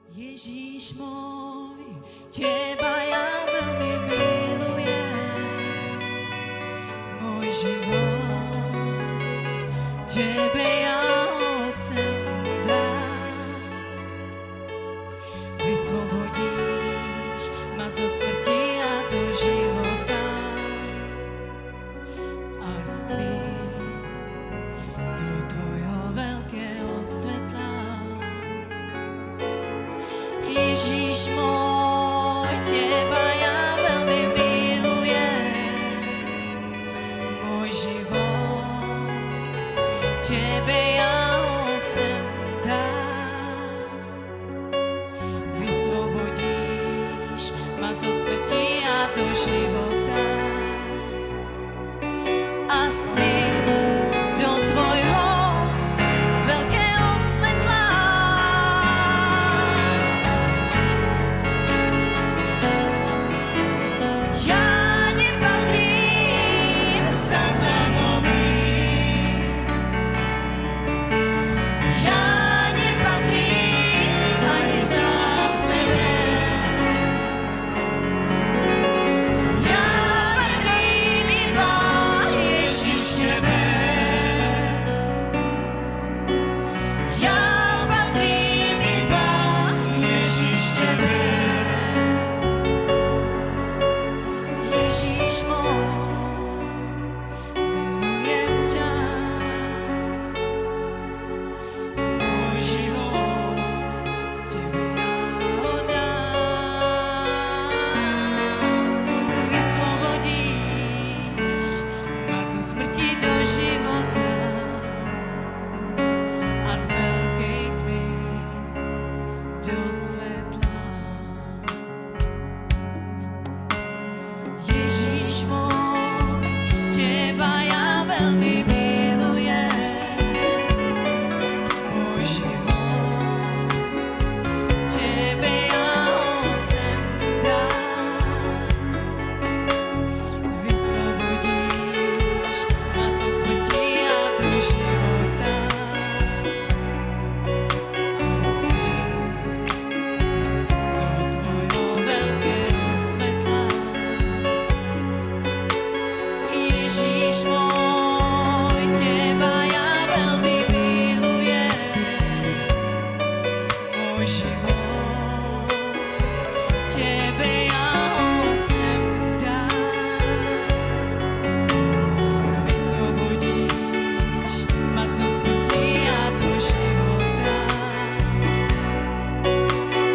Ježíš môj, teba ja veľmi milujem, môj život, tebe ja ho chcem dať. Vyslobodíš ma zo smrti a do života a z tmy do tvojho veľkého svetla. Ježíš môj, teba ja veľmi milujem, môj život, tebe ja ho chcem dať. Vyslobodíš ma zo smrti a do života a z tmy do tvojho veľkého svetla. Ježíš môj, milujem ťa, môj život, tebe ja ho dám. Vyslobodíš ma zo smrti do života a z veľkej tmy do svetla. Ježíš môj, teba ja veľmi milujem, môj život, tebe ja ho chcem dať. Vyslobodíš ma zo smrti a do života a z tmy do tvojho veľkého svetla. Ježíš môj, teba ja veľmi milujem, môj život, tebe ja ho chcem dať. Vyslobodíš ma zo smrti a do života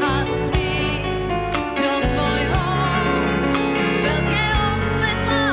a z tmy do tvojho veľkého svetla.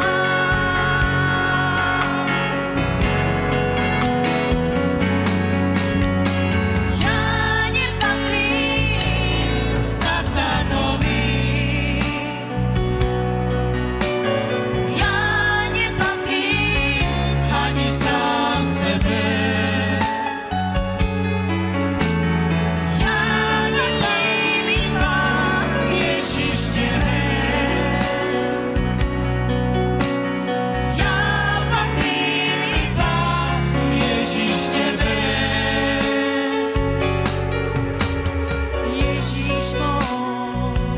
Ježíš môj,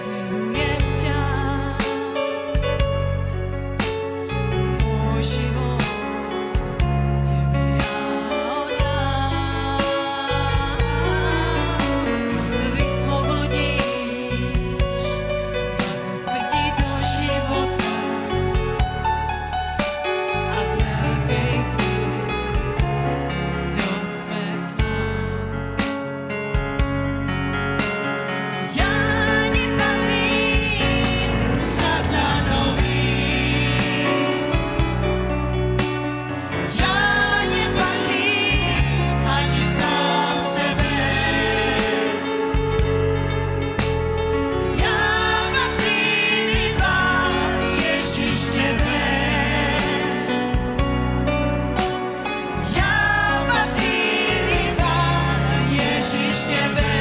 milujem ťa, môj život, tebe ja ho dám. Vyslobodíš ma zo smrti do života a z veľkej tmy do svetla. Ježíš tebe